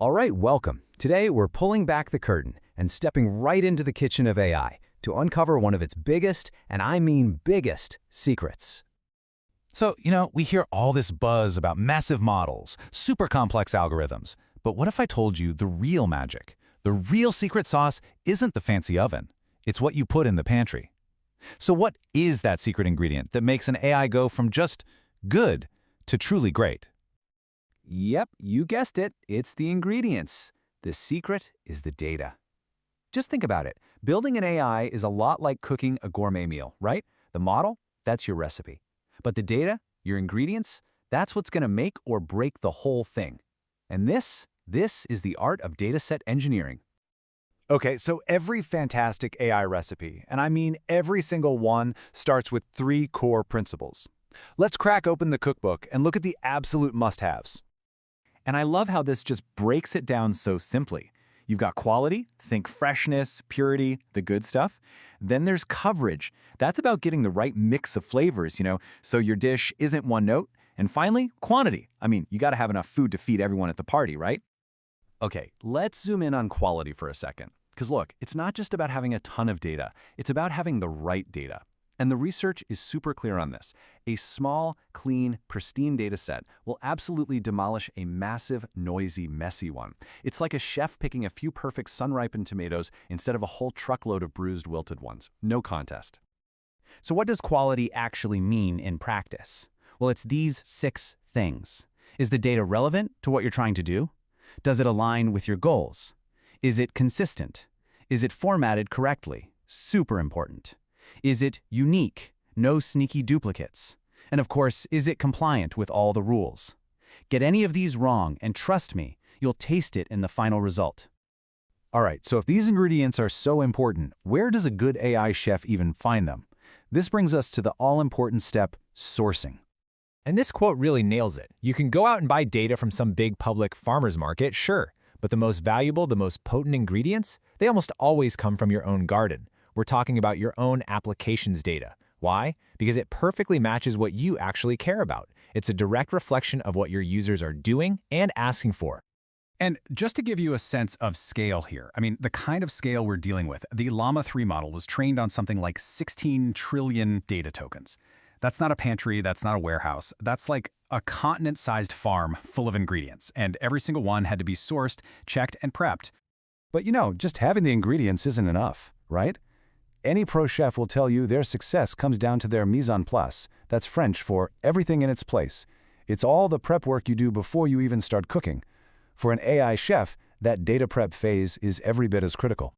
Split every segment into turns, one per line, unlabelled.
All right, welcome. Today, we're pulling back the curtain and stepping right into the kitchen of AI to uncover one of its biggest, and I mean biggest, secrets.
So, we hear all this buzz about massive models, super complex algorithms. But what if I told you the real magic? The real secret sauce isn't the fancy oven. It's what you put in the pantry. So what is that secret ingredient that makes an AI go from just good to truly great?
Yep, you guessed it. It's the ingredients. The secret is the data. Just think about it. Building an AI is a lot like cooking a gourmet meal, right? The model, that's your recipe. But the data, your ingredients, that's what's going to make or break the whole thing. And this is the art of dataset engineering.
Okay, so every fantastic AI recipe, and I mean every single one, starts with three core principles. Let's crack open the cookbook and look at the absolute must-haves. And I love how this just breaks it down so simply. You've got quality, think freshness, purity, the good stuff. Then there's coverage. That's about getting the right mix of flavors, so your dish isn't one note. And finally, quantity. I mean, you gotta have enough food to feed everyone at the party, right? Okay, let's zoom in on quality for a second. Because look, it's not just about having a ton of data, it's about having the right data. And the research is super clear on this. A small, clean, pristine data set will absolutely demolish a massive, noisy, messy one. It's like a chef picking a few perfect sun-ripened tomatoes instead of a whole truckload of bruised, wilted ones. No contest.
So what does quality actually mean in practice? Well, it's these 6 things. Is the data relevant to what you're trying to do? Does it align with your goals? Is it consistent? Is it formatted correctly? Super important. Is it unique? No sneaky duplicates. And of course, is it compliant with all the rules? Get any of these wrong, and trust me, you'll taste it in the final result.
All right, so if these ingredients are so important, where does a good AI chef even find them? This brings us to the all-important step, sourcing.
And this quote really nails it. You can go out and buy data from some big public farmer's market, sure, but the most valuable, the most potent ingredients, they almost always come from your own garden. We're talking about your own applications data. Why? Because it perfectly matches what you actually care about. It's a direct reflection of what your users are doing and asking for.
And just to give you a sense of scale here, the kind of scale we're dealing with, the Llama 3 model was trained on something like 16 trillion data tokens. That's not a pantry, that's not a warehouse. That's like a continent-sized farm full of ingredients, and every single one had to be sourced, checked, and prepped.
But just having the ingredients isn't enough, right? Any pro chef will tell you their success comes down to their mise en place. That's French for everything in its place. It's all the prep work you do before you even start cooking. For an AI chef, that data prep phase is every bit as critical.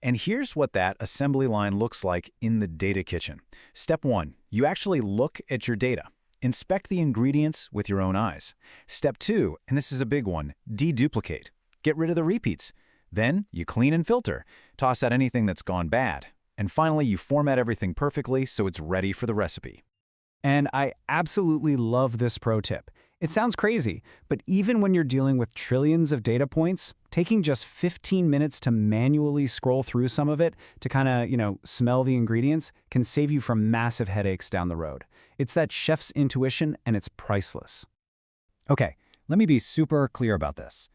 And here's what that assembly line looks like in the data kitchen. Step 1, you actually look at your data. Inspect the ingredients with your own eyes. Step 2, and this is a big one, deduplicate. Get rid of the repeats. Then you clean and filter. Toss out anything that's gone bad. And finally, you format everything perfectly so it's ready for the recipe. And I absolutely love this pro tip. It sounds crazy, but even when you're dealing with trillions of data points, taking just 15 minutes to manually scroll through some of it to kind of, smell the ingredients can save you from massive headaches down the road. It's that chef's intuition, and it's priceless. Okay, let me be super clear about this.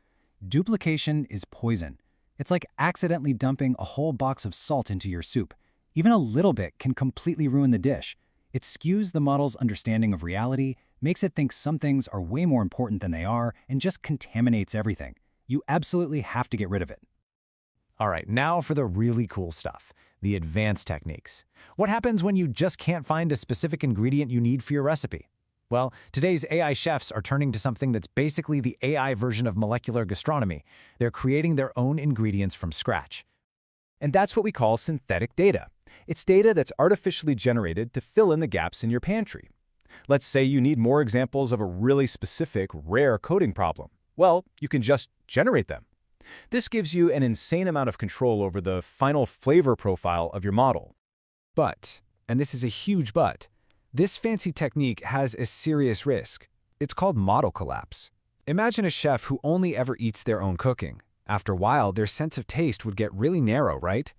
Duplication is poison. It's like accidentally dumping a whole box of salt into your soup. Even a little bit can completely ruin the dish. It skews the model's understanding of reality, makes it think some things are way more important than they are, and just contaminates everything. You absolutely have to get rid of it. All right, now for the really cool stuff, the advanced techniques. What happens when you just can't find a specific ingredient you need for your recipe? Well, today's AI chefs are turning to something that's basically the AI version of molecular gastronomy. They're creating their own ingredients from scratch. And that's what we call synthetic data. It's data that's artificially generated to fill in the gaps in your pantry. Let's say you need more examples of a really specific, rare coding problem. Well, you can just generate them. This gives you an insane amount of control over the final flavor profile of your model. But, and this is a huge but, this fancy technique has a serious risk. It's called model collapse. Imagine a chef who only ever eats their own cooking. After a while, their sense of taste would get really narrow, right?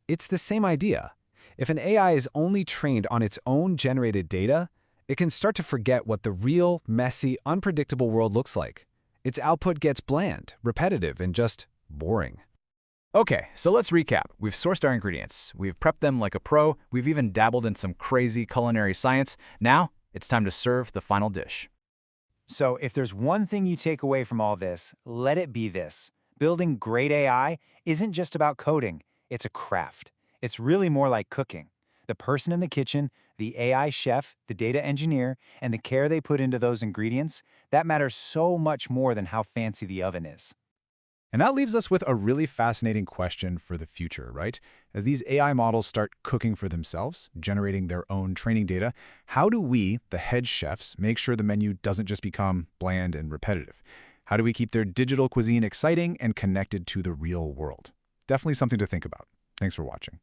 It's the same idea. If an AI is only trained on its own generated data, it can start to forget what the real, messy, unpredictable world looks like.
Its output gets bland, repetitive, and just boring.
Okay, so let's recap. We've sourced our ingredients. We've prepped them like a pro. We've even dabbled in some crazy culinary science. Now, it's time to serve the final dish.
So if there's one thing you take away from all this, let it be this. Building great AI isn't just about coding, it's a craft. It's really more like cooking. The person in the kitchen, the AI chef, the data engineer, and the care they put into those ingredients, that matters so much more than how fancy the oven is.
And that leaves us with a really fascinating question for the future, right? As these AI models start cooking for themselves, generating their own training data, how do we, the head chefs, make sure the menu doesn't just become bland and repetitive? How do we keep their digital cuisine exciting and connected to the real world? Definitely something to think about. Thanks for watching.